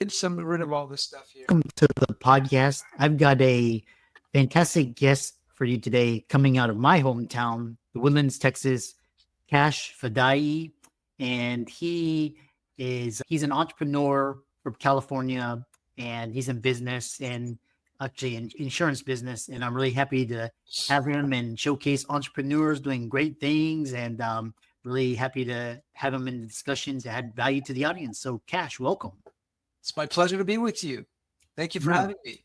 Get some rid of all this stuff here. Welcome to the podcast. I've got a fantastic guest for you today coming out of my hometown, the Woodlands, Texas, Kash Fadaie. And he's an entrepreneur from California, and he's in business and actually in insurance business. And I'm really happy to have him and showcase entrepreneurs doing great things, and really happy to have him in the discussions to add value to the audience. So Kash, welcome. It's my pleasure to be with you. Thank you for Yeah. having me.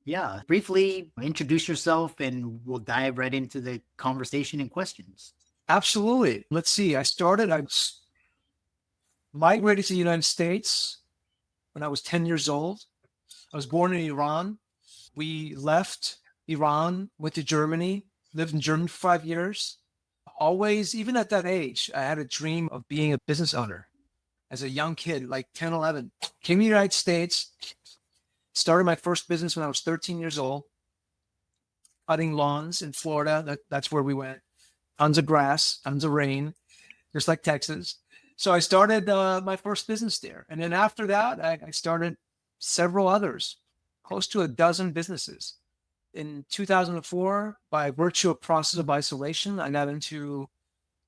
Yeah, briefly introduce yourself and we'll dive right into the conversation and questions. Absolutely. Let's see. I migrated to the United States when I was 10 years old. I was born in Iran. We left Iran, went to Germany, lived in Germany for 5 years. Always, even at that age, I had a dream of being a business owner. As a young kid, like 10, 11, came to the United States, started my first business when I was 13 years old, cutting lawns in Florida. That's where we went. Tons of grass, tons of rain, just like Texas. So I started my first business there. And then after that, I started several others, close to a dozen businesses. In 2004, by virtue of process of isolation, I got into,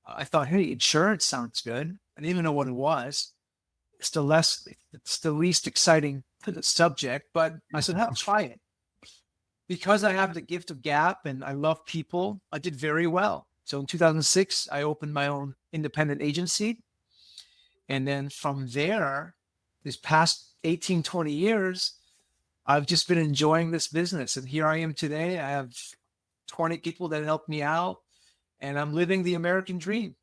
I thought, hey, insurance sounds good. I didn't even know what it was. It's the least exciting subject, but I said, I'll try it. Because I have the gift of gap and I love people, I did very well. So in 2006, I opened my own independent agency. And then from there, this past 18, 20 years, I've just been enjoying this business. And here I am today. I have 20 people that help me out, and I'm living the American dream.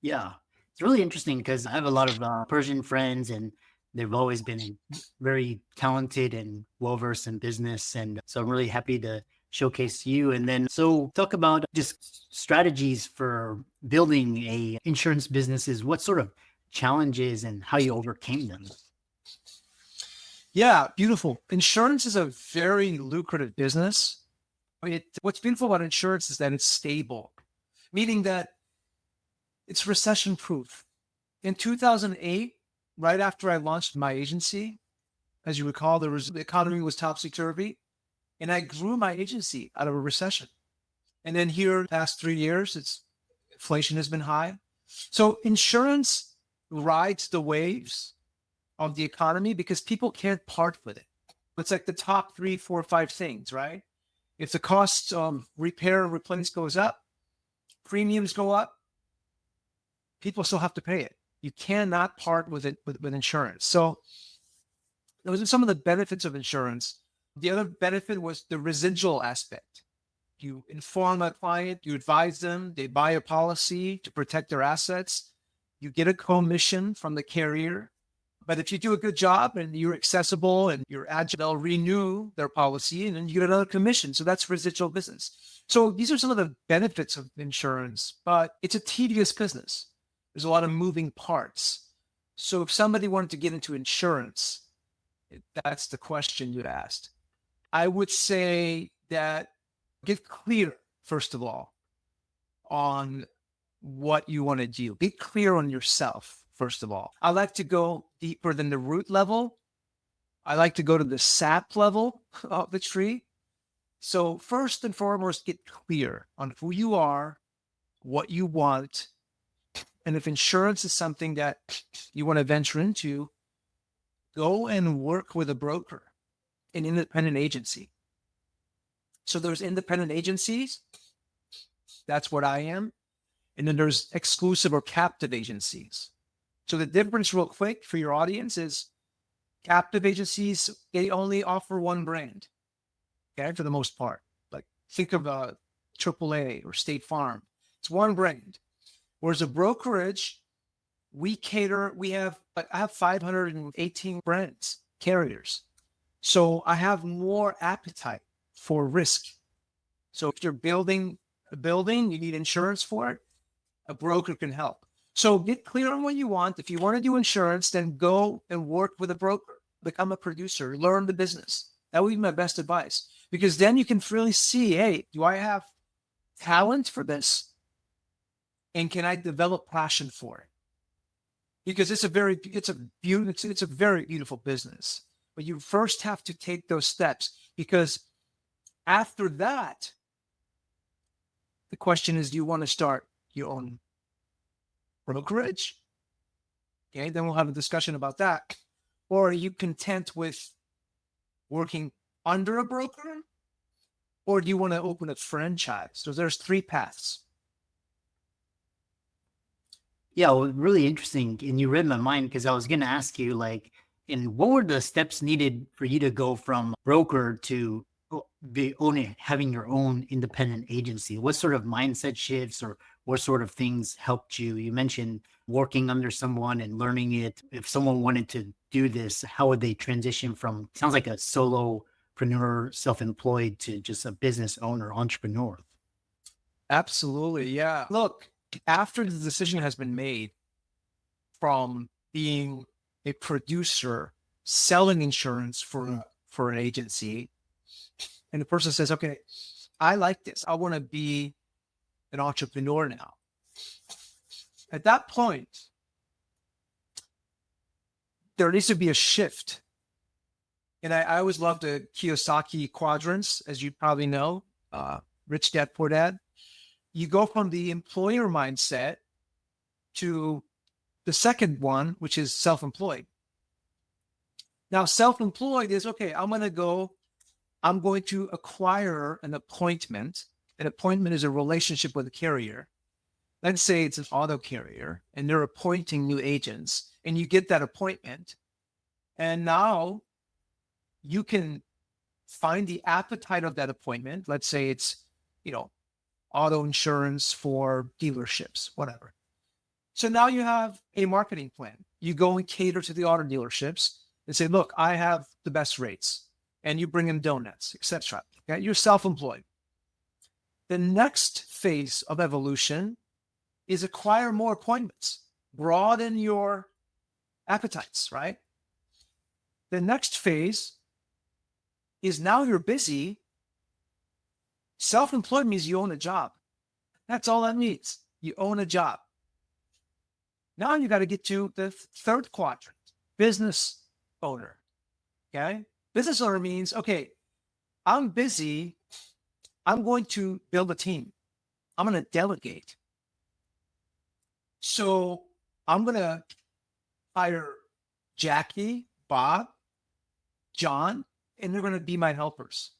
Yeah, it's really interesting because I have a lot of Persian friends, and they've always been very talented and well versed in business. And so I'm really happy to showcase you. And then, so talk about just strategies for building a insurance businesses. What sort of challenges and how you overcame them? Yeah, beautiful. Insurance is a very lucrative business. What's beautiful about insurance is that it's stable, meaning that it's recession proof. In 2008, right after I launched my agency, as you recall, the economy was topsy-turvy, and I grew my agency out of a recession. And then here, the past 3 years, inflation has been high. So insurance rides the waves of the economy because people can't part with it. It's like the top 3, 4, 5 things, right? If the cost of repair and replace goes up, premiums go up, people still have to pay it. You cannot part with it with insurance. So those are some of the benefits of insurance. The other benefit was the residual aspect. You inform a client, you advise them, they buy a policy to protect their assets. You get a commission from the carrier. But if you do a good job and you're accessible and you're agile, they'll renew their policy and then you get another commission. So that's residual business. So these are some of the benefits of insurance, but it's a tedious business. There's a lot of moving parts. So if somebody wanted to get into insurance, that's the question you asked. I would say that get clear, first of all, on what you want to do. Get clear on yourself, first of all. I like to go deeper than the root level. I like to go to the sap level of the tree. So first and foremost, get clear on who you are, what you want, and if insurance is something that you want to venture into, go and work with a broker, an independent agency. So there's independent agencies. That's what I am. And then there's exclusive or captive agencies. So the difference real quick for your audience is captive agencies, they only offer one brand, okay, for the most part. Like think of AAA or State Farm. It's one brand. Whereas a brokerage, I have 518 brands, carriers. So I have more appetite for risk. So if you're building a building, you need insurance for it, a broker can help. So get clear on what you want. If you want to do insurance, then go and work with a broker, become a producer, learn the business. That would be my best advice, because then you can really see, hey, do I have talent for this? And can I develop passion for it? because it's a very beautiful business. But you first have to take those steps, because after that, the question is, do you want to start your own brokerage? Okay, then we'll have a discussion about that. Or are you content with working under a broker? Or do you want to open a franchise? So there's 3 paths. Yeah, well, really interesting. And you read my mind because I was going to ask you, like, and what were the steps needed for you to go from broker to having your own independent agency? What sort of mindset shifts or what sort of things helped you? You mentioned working under someone and learning it. If someone wanted to do this, how would they transition from, sounds like a solopreneur, self-employed, to just a business owner, entrepreneur? Absolutely. Yeah. Look, after the decision has been made from being a producer selling insurance for an agency, and the person says, okay, I like this, I want to be an entrepreneur now. At that point, there needs to be a shift. And I always love the Kiyosaki quadrants, as you probably know, Rich Dad Poor Dad. You go from the employer mindset to the second one, which is self-employed. Now, self-employed is, okay, I'm going to acquire an appointment. An appointment is a relationship with a carrier. Let's say it's an auto carrier and they're appointing new agents, and you get that appointment. And now you can find the appetite of that appointment. Let's say it's, auto insurance for dealerships, whatever. So now you have a marketing plan. You go and cater to the auto dealerships and say, look, I have the best rates, and you bring in donuts, etc. Okay? You're self-employed. The next phase of evolution is acquire more appointments, broaden your appetites, right? The next phase is, now you're busy. Self-employed means you own a job. That's all that means. You own a job. Now you got to get to the third quadrant, business owner. Okay? Business owner means, okay, I'm busy. I'm going to build a team. I'm going to delegate. So I'm going to hire Jackie, Bob, John, and they're going to be my helpers,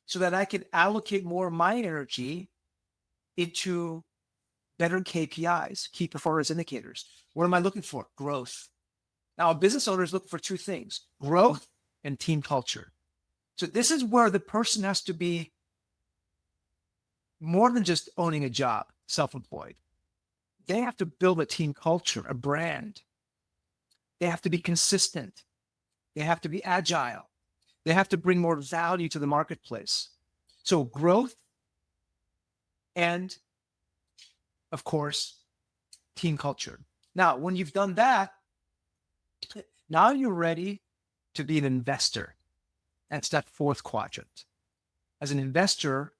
so that I can allocate more of my energy into better KPIs, key performance indicators. What am I looking for? Growth. Now, a business owner is looking for 2 things: growth and team culture. So this is where the person has to be more than just owning a job, self-employed. They have to build a team culture, a brand. They have to be consistent. They have to be agile. They have to bring more value to the marketplace. So growth and, of course, team culture. Now, when you've done that, now you're ready to be an investor. That's that fourth quadrant. As an investor,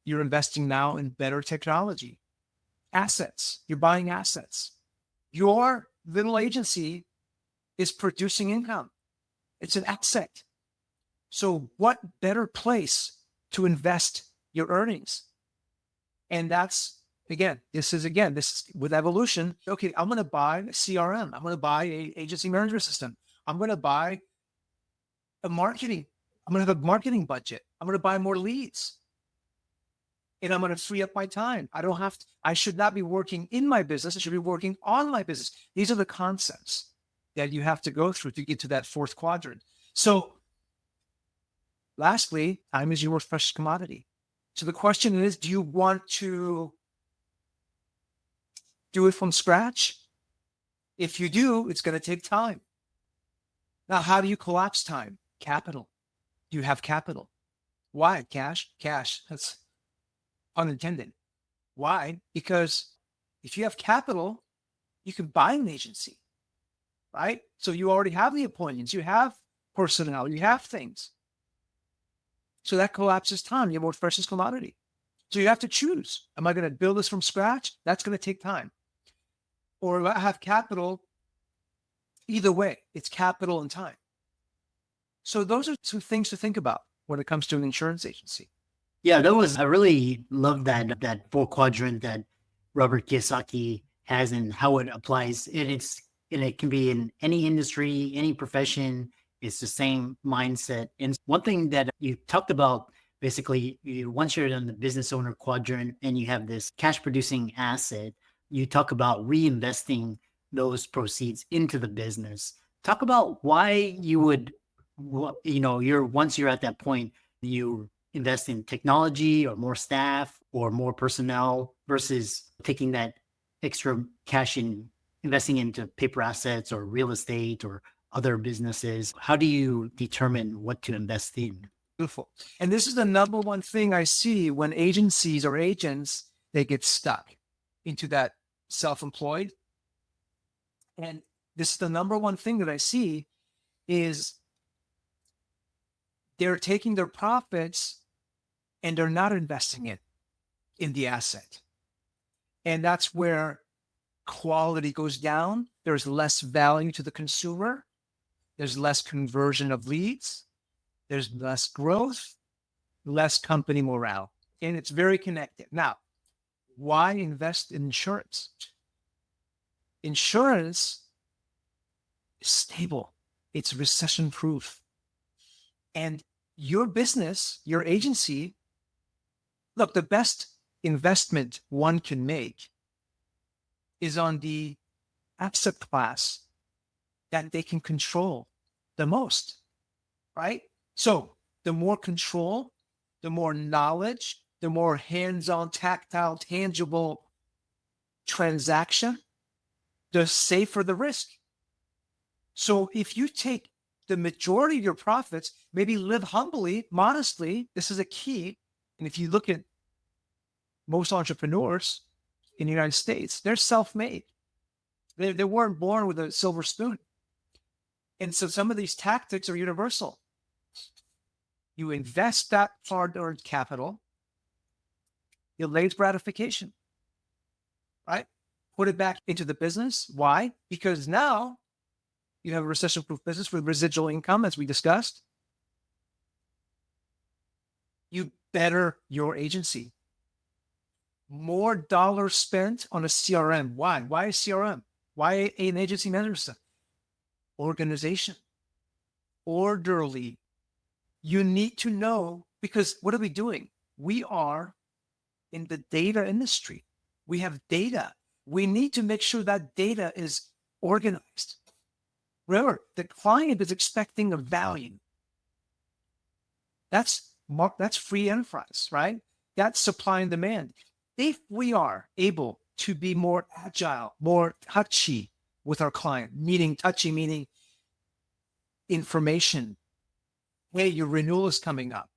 you're investing now in better technology, assets. You're buying assets. Your little agency is producing income. It's an asset. So what better place to invest your earnings? And that's, this is with evolution. Okay, I'm going to buy a CRM. I'm going to buy a agency management system. I'm going to buy I'm going to have a marketing budget. I'm going to buy more leads. And I'm going to free up my time. I should not be working in my business. I should be working on my business. These are the concepts that you have to go through to get to that fourth quadrant. So lastly, time is your most precious commodity. So the question is, do you want to do it from scratch? If you do, it's going to take time. Now, how do you collapse time? Capital. Do you have capital? Why? Cash? That's unintended. Why? Because if you have capital, you can buy an agency, right? So you already have the appointments, you have personnel, you have things. So that collapses time, your most precious commodity. So you have to choose. Am I going to build this from scratch? That's going to take time. Or I have capital, Either way, it's capital and time. So those are two things to think about when it comes to an insurance agency. Yeah, I really love that four quadrant that Robert Kiyosaki has and how it applies. And it can be in any industry, any profession. It's the same mindset. And one thing that you talked about, basically, once you're in the business owner quadrant and you have this cash producing asset, you talk about reinvesting those proceeds into the business. Talk about why you would, once you're at that point, you invest in technology or more staff or more personnel versus taking that extra cash and investing into paper assets or real estate or other businesses. How do you determine what to invest in? Beautiful. And this is the number one thing I see when agencies or agents, they get stuck into that self-employed. And this is the number one thing that I see is they're taking their profits and they're not investing it in the asset. And that's where quality goes down. There's less value to the consumer. There's less conversion of leads. There's less growth, less company morale. And it's very connected. Now, why invest in insurance? Insurance is stable. It's recession proof. And your business, your agency, look, the best investment one can make is on the asset class that they can control the most, right? So the more control, the more knowledge, the more hands-on, tactile, tangible transaction, the safer the risk. So if you take the majority of your profits, maybe live humbly, modestly, this is a key. And if you look at most entrepreneurs in the United States, they're self-made. They weren't born with a silver spoon. And so some of these tactics are universal. You invest that hard-earned capital, delayed gratification, right? Put it back into the business. Why? Because now you have a recession-proof business with residual income, as we discussed. You better your agency. More dollars spent on a CRM. Why? Why a CRM? Why an agency management system? Organization. Orderly. You need to know, because what are we doing? We are in the data industry. We have data. We need to make sure that data is organized. Remember, the client is expecting a value. That's free enterprise, right? That's supply and demand. If we are able to be more agile, more touchy with our client, touchy meaning information. Hey, your renewal is coming up.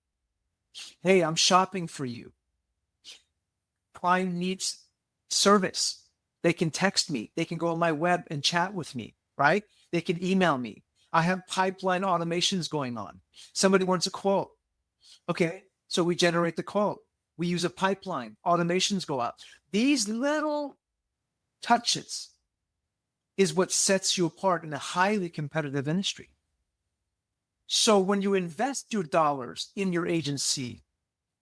Hey, I'm shopping for you. Client needs service. They can text me. They can go on my web and chat with me, right? They can email me. I have pipeline automations going on. Somebody wants a quote. Okay, so we generate the quote. We use a pipeline. Automations go out. These little touches is what sets you apart in a highly competitive industry. So when you invest your dollars in your agency,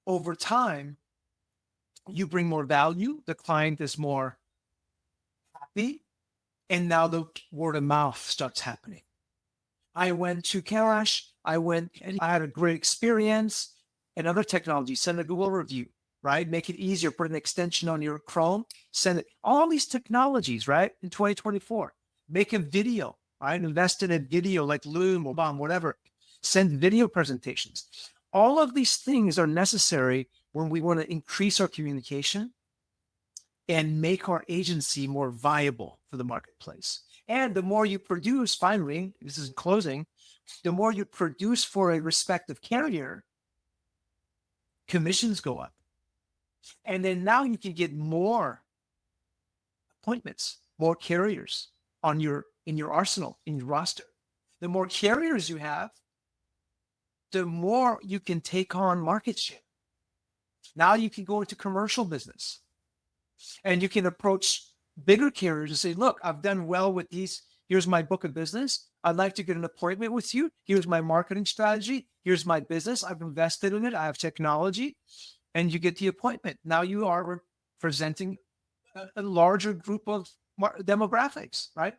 over time, you bring more value. The client is more happy. And now the word of mouth starts happening. I went to Kash. I had a great experience. And other technology, send a Google review, right? Make it easier. Put an extension on your Chrome, send it. All these technologies, right? In 2024, make a video, right? Invest in a video like Loom or Bomb, whatever. Send video presentations. All of these things are necessary when we want to increase our communication and make our agency more viable for the marketplace. And the more you produce, finally, this is in closing, the more you produce for a respective carrier, commissions go up. And then now you can get more appointments, more carriers in your arsenal, in your roster. The more carriers you have, the more you can take on market share. Now you can go into commercial business and you can approach bigger carriers and say, look, I've done well with these, Here's my book of business. I'd like to get an appointment with you. Here's my marketing strategy. Here's my business. I've invested in it. I have technology. And you get the appointment. Now you are presenting a larger group of demographics, right?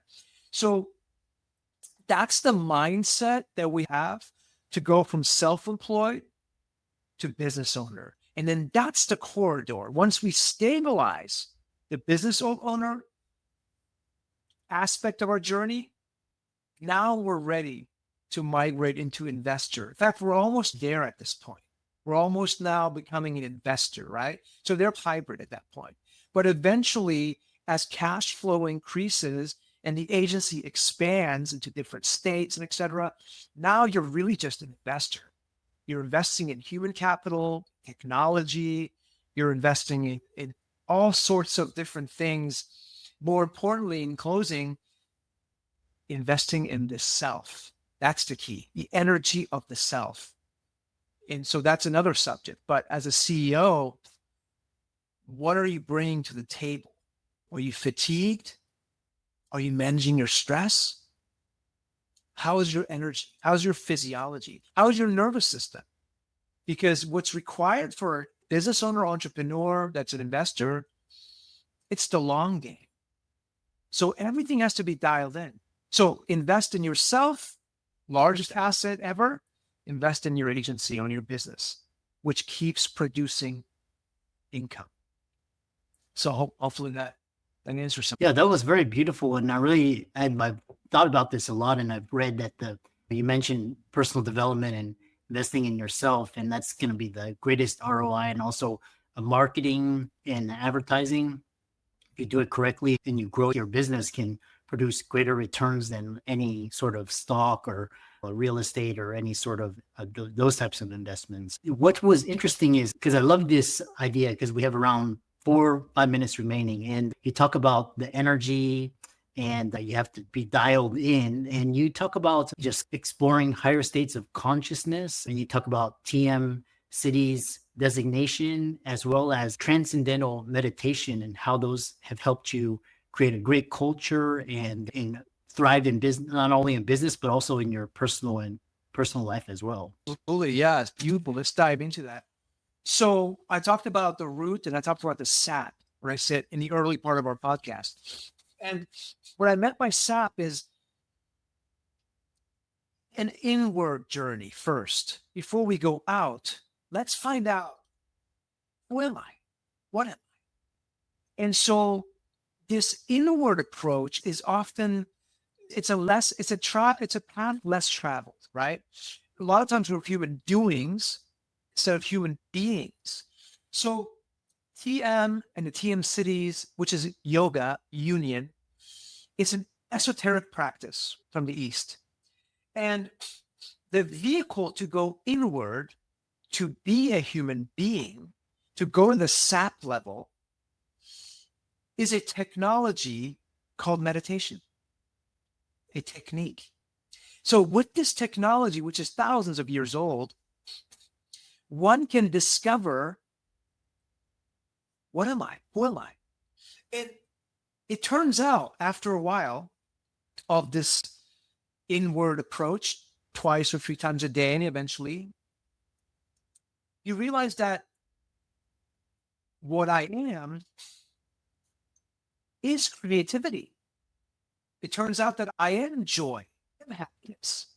So that's the mindset that we have to go from self-employed to business owner. And then that's the corridor. Once we stabilize the business owner aspect of our journey, now we're ready to migrate into investor. In fact, we're almost there at this point. We're almost now becoming an investor, right? So they're hybrid at that point. But eventually, as cash flow increases and the agency expands into different states and et cetera, now you're really just an investor. You're investing in human capital, technology, you're investing in all sorts of different things. More importantly, in closing, investing in the self. That's the key, the energy of the self. And so that's another subject. But as a CEO, what are you bringing to the table? Are you fatigued? Are you managing your stress? How is your energy? How's your physiology? How is your nervous system? Because what's required for a business owner, entrepreneur, that's an investor, it's the long game. So everything has to be dialed in. So invest in yourself, largest asset ever. Invest in your agency, on your business, which keeps producing income. So hopefully that answers something. Yeah, that was very beautiful. And I've thought about this a lot, and I've read that you mentioned personal development and investing in yourself, and that's going to be the greatest ROI, and also marketing and advertising. If you do it correctly and you grow your business, can produce greater returns than any sort of stock or real estate or any sort of those types of investments. What was interesting is, because I love this idea, because we have around 4-5 minutes remaining, and you talk about the energy and you have to be dialed in, and you talk about just exploring higher states of consciousness, and you talk about TM cities designation, as well as transcendental meditation, and how those have helped you create a great culture and thrive in business, not only in business, but also in your personal life as well. Absolutely. Yeah, it's beautiful. Let's dive into that. So I talked about the root and I talked about the sap, where I sit in the early part of our podcast. And what I meant by sap is an inward journey first. Before we go out, let's find out, who am I? What am I? And so this inward approach is often, it's a path less traveled, right? A lot of times we're human doings instead of human beings. So TM and the TM cities, which is yoga union, it's an esoteric practice from the East. And the vehicle to go inward, to be a human being, to go to the sap level, is a technology called meditation, a technique. So with this technology, which is thousands of years old, one can discover, what am I? Who am I? And it turns out, after a while of this inward approach, twice or 3 times a day, and eventually you realize that what I am is creativity. It turns out that I am joy, I am happiness,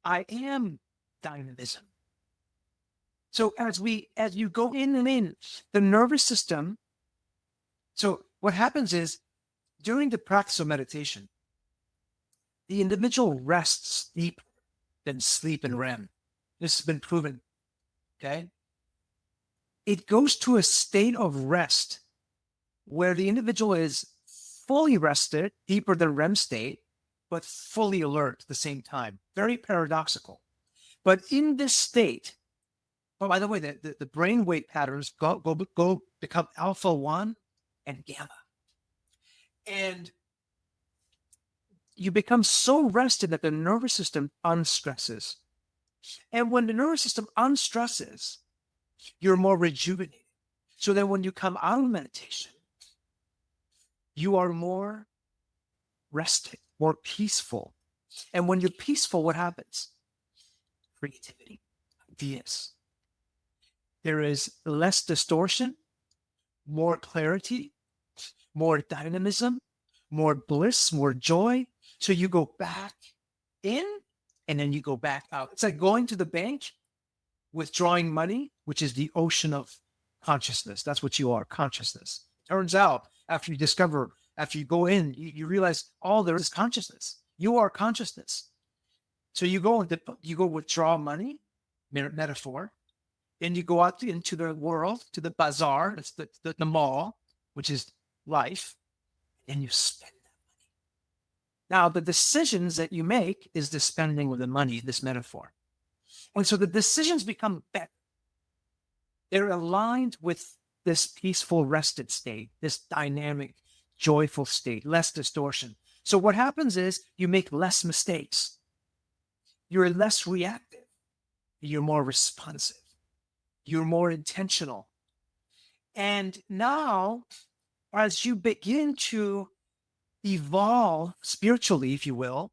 I am dynamism. So as you go in and in, the nervous system, so what happens is, during the practice of meditation, the individual rests deeper than sleep and REM. This has been proven, okay? It goes to a state of rest where the individual is fully rested, deeper than REM state, but fully alert at the same time. Very paradoxical. But in this state, oh, by the way, the brain wave patterns go become alpha 1 and gamma. And you become so rested that the nervous system unstresses. And when the nervous system unstresses, you're more rejuvenated. So then when you come out of meditation, you are more rested, more peaceful. And when you're peaceful, what happens? Creativity, ideas. There is less distortion, more clarity, more dynamism, more bliss, more joy. So you go back in and then you go back out. It's like going to the bank, withdrawing money, which is the ocean of consciousness. That's what you are, consciousness. Turns out after you go in, you realize all there is consciousness. You are consciousness. So you go withdraw money, metaphor, and you go out into the world, to the bazaar, that's the mall, which is life, and you spend that money. Now, the decisions that you make is the spending of the money, this metaphor. And so the decisions become better. They're aligned with this peaceful, rested state, this dynamic, joyful state, less distortion. So what happens is you make less mistakes. You're less reactive. You're more responsive. You're more intentional. And now, as you begin to evolve spiritually, if you will,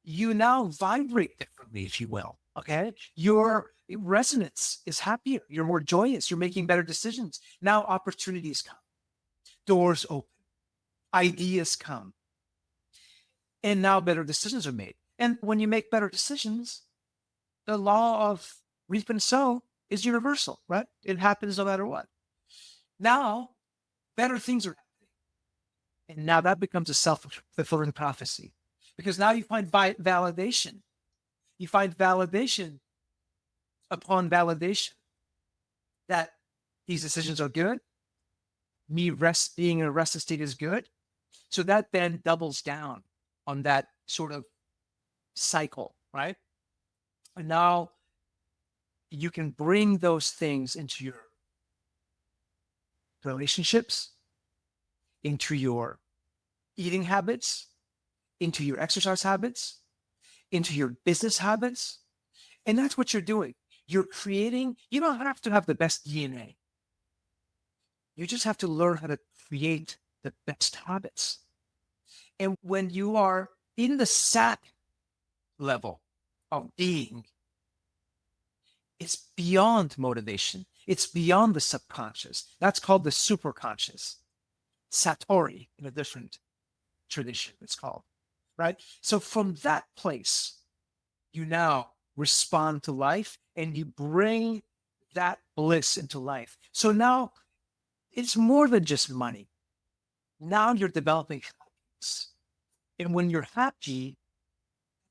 you now vibrate differently, if you will. Okay. Your resonance is happier. You're more joyous. You're making better decisions. Now opportunities come, doors open, ideas come, and now better decisions are made. And when you make better decisions, the law of reap and sow is universal, right? It happens no matter what. Now, better things are happening. And now that becomes a self-fulfilling prophecy. Because now you find validation. You find validation upon validation that these decisions are good. Being in a rested state is good. So that then doubles down on that sort of cycle, right? And now you can bring those things into your relationships, into your eating habits, into your exercise habits, into your business habits. And that's what you're doing. You're creating, you don't have to have the best DNA. You just have to learn how to create the best habits. And when you are in the sat level of being, it's beyond motivation. It's beyond the subconscious. That's called the superconscious. Satori in a different tradition, it's called, right? So from that place, you now respond to life and you bring that bliss into life. So now it's more than just money. Now you're developing happiness. And when you're happy,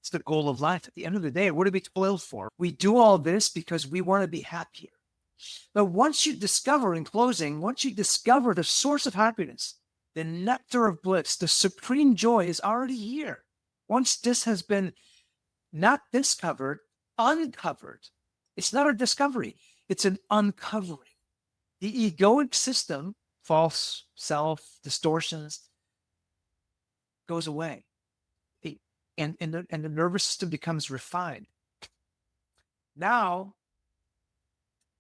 it's the goal of life. At the end of the day, what do we toil for? We do all this because we want to be happier. But once you discover, in closing, once you discover the source of happiness, the nectar of bliss, the supreme joy is already here. Once this has been not discovered, uncovered. It's not a discovery, it's an uncovering. The egoic system, false self, distortions, goes away. And the nervous system becomes refined. Now,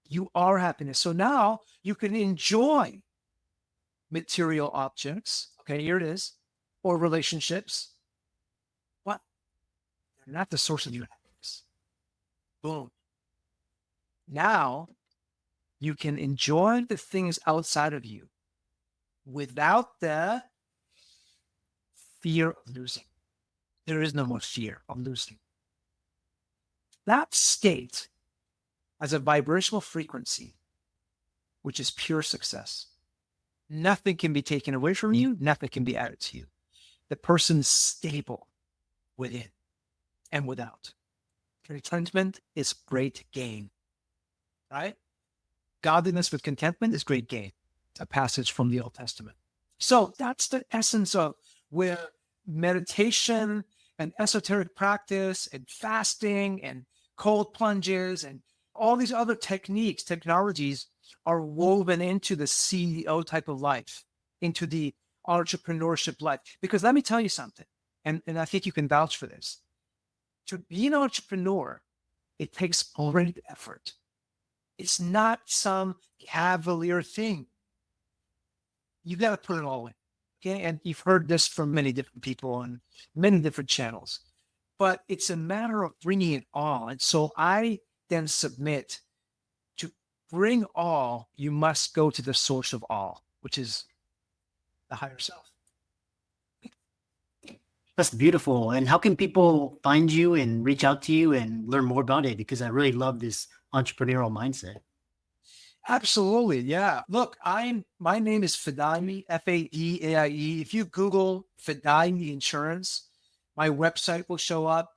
you are happiness. So now you can enjoy material objects. Okay, here it is. Or relationships. What? They're not the source of your happiness. Boom. Now you can enjoy the things outside of you without the fear of losing. There is no more fear of losing. That state has a vibrational frequency, which is pure success. Nothing can be taken away from you. Nothing can be added to you. The person's stable within and without. Contentment is great gain, right? Godliness with contentment is great gain. A passage from the Old Testament. So that's the essence of where meditation and esoteric practice and fasting and cold plunges and all these other technologies are woven into the CEO type of life, into the entrepreneurship life. Because let me tell you something, and I think you can vouch for this. To be an entrepreneur, it takes great effort. It's not some cavalier thing. You got to put it all in. Okay. And you've heard this from many different people on many different channels, but it's a matter of bringing it all. And so I then submit to bring all, you must go to the source of all, which is the higher self. That's beautiful. And how can people find you and reach out to you and learn more about it? Because I really love this entrepreneurial mindset. Absolutely. Yeah. Look, my name is Fadaie, Fadaie. If you Google Fadaie Insurance, my website will show up.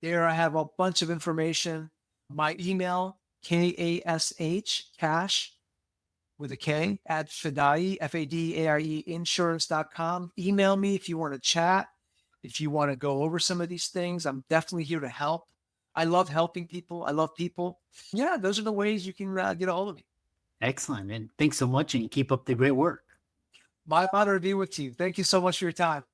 There I have a bunch of information. My email, Kash, Cash with a K at Fadaie, Fadaie insurance.com. Email me if you want to chat, if you want to go over some of these things. I'm definitely here to help. I love helping people. I love people. Yeah, those are the ways you can get a hold of me. Excellent. And thanks so much and keep up the great work. My honor to be with you. Thank you so much for your time.